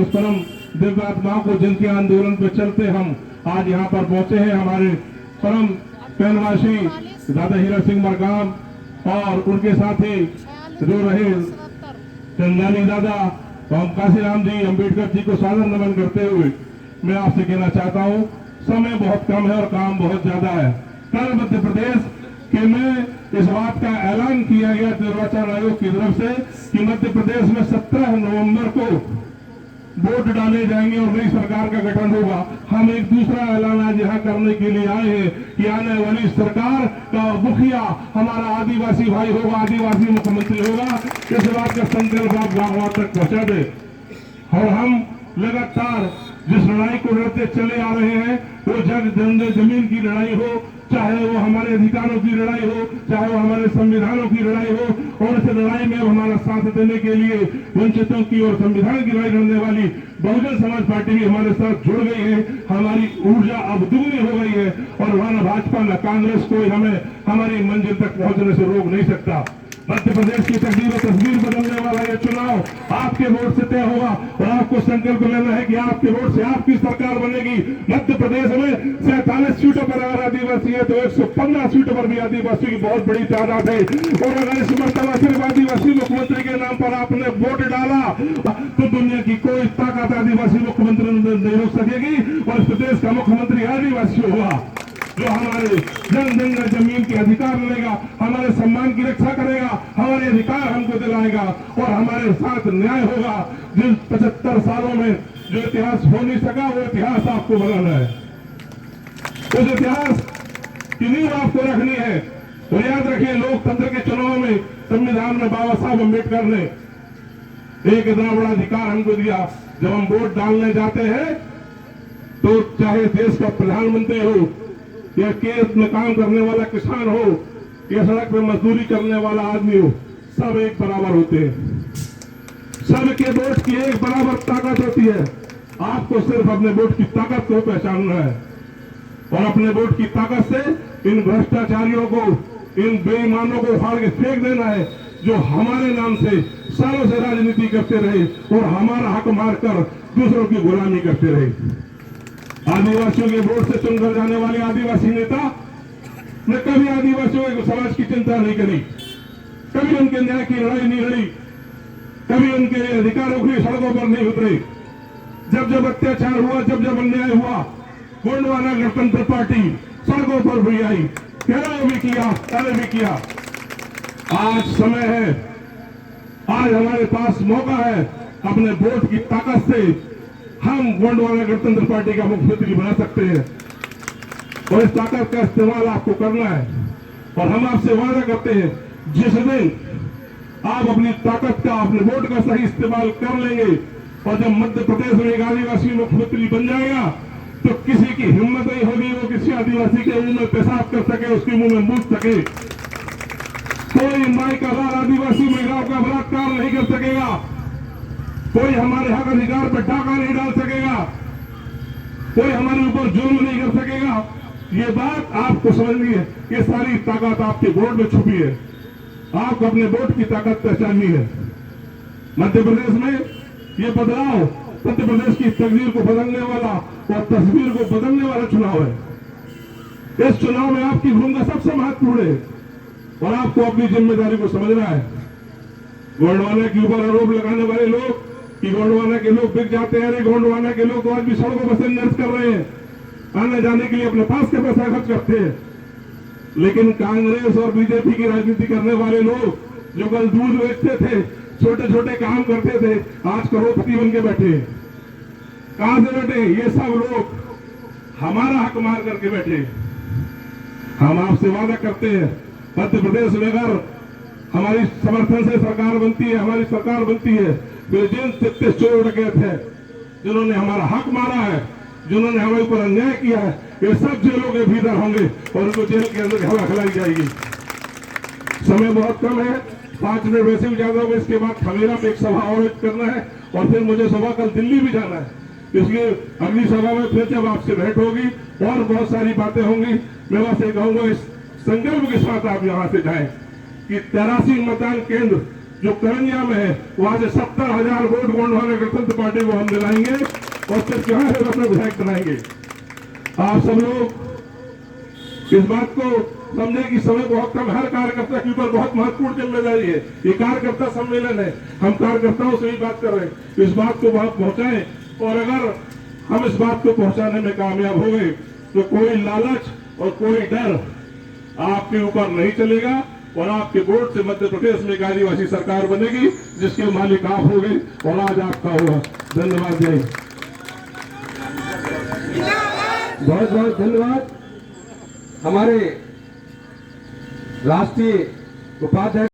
परम दिव्य आत्माओं को जिनके आंदोलन पे चलते हम आज यहाँ पर पहुंचे हैं। हमारे परम पैनवासी दादा हीरा सिंह मरकाम और उनके साथी जो रहे चंदानी दादा और काशीराम जी अम्बेडकर जी को सादर नमन करते हुए मैं आपसे कहना चाहता हूँ, समय बहुत कम है और काम बहुत ज्यादा है। कल मध्य प्रदेश के में इस बात का ऐलान किया गया निर्वाचन आयोग की तरफ से कि मध्य प्रदेश में 17 नवंबर को वोट डाले जाएंगे और नई सरकार का गठन होगा। हम एक दूसरा ऐलान आज यहाँ करने के लिए आए हैं कि आने वाली सरकार का मुखिया हमारा आदिवासी भाई होगा, आदिवासी मुख्यमंत्री होगा। इस बात का संकल्प आप गाँव तक पहुंचा दे। और हम लगातार जिस लड़ाई को लड़ते चले आ रहे हैं, वो जमीन की लड़ाई हो, चाहे वो हमारे अधिकारों की लड़ाई हो, चाहे वो हमारे संविधानों की लड़ाई हो, और इस लड़ाई में हमारा साथ देने के लिए वंचितों की और संविधान की लड़ाई लड़ने वाली बहुजन समाज पार्टी भी हमारे साथ जुड़ गई है। हमारी ऊर्जा अब दुगनी हो गई है और वहां न भाजपा न कांग्रेस कोई हमें हमारी मंजिल तक पहुंचने से रोक नहीं सकता। मध्य प्रदेश की तकदीर और तस्वीर बदलने वाला यह चुनाव आपके वोट से तय होगा और आपको संकल्प लेना है कि आपके वोट से आपकी सरकार बनेगी। मध्य प्रदेश में 47 सीटों पर अगर आदिवासी है तो 115 सीटों पर भी आदिवासी की बहुत बड़ी तादाद है। और अगर इस मर्तबा सिर्फ आदिवासी मुख्यमंत्री के नाम पर आपने वोट डाला तो दुनिया की कोई ताकत आदिवासी मुख्यमंत्री नहीं रोक सकेगी और इस प्रदेश का मुख्यमंत्री आदिवासी होगा, जो हमारे जन जन जमीन के अधिकार लेगा, हमारे सम्मान की रक्षा करेगा, हमारे अधिकार हमको दिलाएगा और हमारे साथ न्याय होगा। जिन 75 सालों में जो इतिहास हो नहीं सका वो इतिहास आपको बनाना है। उस इतिहास की नींव आपको रखनी है। तो याद रखिए, लोकतंत्र के चुनाव में संविधान में बाबा साहब अम्बेडकर ने एक इतना बड़ा अधिकार हमको दिया। जब हम वोट डालने जाते हैं तो चाहे देश का प्रधानमंत्री हो या खेत में काम करने वाला किसान हो या सड़क पे मजदूरी करने वाला आदमी हो, सब एक बराबर होते हैं। सबके वोट की एक बराबर ताकत होती है। आपको सिर्फ अपने वोट की ताकत को पहचानना है और अपने वोट की ताकत से इन भ्रष्टाचारियों को, इन बेईमानों को उखाड़ के फेंक देना है, जो हमारे नाम से सालों से राजनीति करते रहे और हमारा हक मारकर दूसरों की गुलामी करते रहे। आदिवासियों के वोट से चुनकर जाने वाले आदिवासी नेता ने कभी आदिवासियों के समाज की चिंता नहीं करी, कभी उनके न्याय की लड़ाई नहीं लड़ी, कभी उनके अधिकारों की सड़कों पर नहीं उतरे। जब जब अत्याचार हुआ, जब जब अन्याय हुआ, गोंडवाना गणतंत्र पार्टी सड़कों पर भी आई, घेराव भी किया, कार्य भी किया। आज समय है, आज हमारे पास मौका है, अपने वोट की ताकत से हम गोंडवाना गणतंत्र पार्टी का मुख्यमंत्री बना सकते हैं और इस ताकत का इस्तेमाल आपको करना है। और हम आपसे वादा करते हैं, जिस दिन आप अपनी ताकत का, अपने वोट का सही इस्तेमाल कर लेंगे और जब मध्य प्रदेश में एक आदिवासी मुख्यमंत्री बन जाएगा तो किसी की हिम्मत नहीं होगी वो किसी आदिवासी के मुंह में पेशाब कर सके, उसके मुंह में मूत सके। कोई माई का बाल आदिवासी महिलाओं का बलात्कार नहीं कर सकेगा, कोई हमारे हक अधिकार पर डाका नहीं डाल सकेगा, कोई हमारे ऊपर जुल्म नहीं कर सकेगा। ये बात आपको समझनी है। ये सारी ताकत आपके वोट में छुपी है। आपको अपने वोट की ताकत पहचाननी है। मध्य प्रदेश में ये बदलाव मध्य प्रदेश की तकदीर को बदलने वाला और तस्वीर को बदलने वाला चुनाव है। इस चुनाव में आपकी भूमिका सबसे महत्वपूर्ण है और आपको अपनी जिम्मेदारी को समझना है। गोंडवाना के ऊपर आरोप लगाने वाले लोग कि गोंडवाना के लोग बिक जाते हैं, गोंडवाना के लोग तो आज भी सड़कों पर संघर्ष कर रहे हैं, आने जाने के लिए अपने पास के पैसा खर्च करते हैं। लेकिन कांग्रेस और बीजेपी की राजनीति करने वाले लोग जो कल दूध बेचते थे, छोटे छोटे काम करते थे, आज करोड़पति बन के बैठे हैं। कहां से बैठे? ये सब लोग हमारा हक मार करके बैठे। हम आपसे वादा करते हैं, मध्य प्रदेश में अगर हमारी समर्थन से सरकार बनती है, हमारी सरकार बनती है, तो जिन 33 चोर डकैत है जिन्होंने हमारा हक मारा है, जिन्होंने हमारे ऊपर अन्याय किया है, ये सब जेलों के भीतर होंगे और उनको जेल के अंदर हवा खिलाई जाएगी। समय बहुत कम है, 5 मिनट वैसे भी ज्यादा होगा। इसके बाद खमेरा में एक सभा आयोजित करना है और फिर मुझे सुबह कल दिल्ली भी जाना है। इसलिए अगली सभा में फिर जब आपसे भेंट होगी और बहुत सारी बातें होंगी, मैं बस ये कहूंगा, इस संकल्प के साथ आप यहाँ से जाएं कि 83 मतदान केंद्र जो करंजिया में है वहां से 70,000 वोट गोंडवाना गणतंत्र पार्टी को हम दिलाएंगे और सिर्फ यहाँ से अपने विधायक बनाएंगे। आप सब लोग इस बात को समझे कि समय बहुत कम, हर कार्यकर्ता के ऊपर बहुत महत्वपूर्ण जिम्मेदारी है। ये कार्यकर्ता सम्मेलन है, हम कार्यकर्ताओं से ही बात कर रहे हैं। इस बात को वहां पहुंचाएं, और अगर हम इस बात को पहुंचाने में कामयाब हो गए तो कोई लालच और कोई डर आपके ऊपर नहीं चलेगा, और आपके वोट से मध्य प्रदेश में एक आदिवासी सरकार बनेगी जिसके मालिक आप हो गए और आज आपका होगा। धन्यवाद। जय हिंद। बहुत बहुत धन्यवाद। हमारे राष्ट्रीय उपाध्यक्ष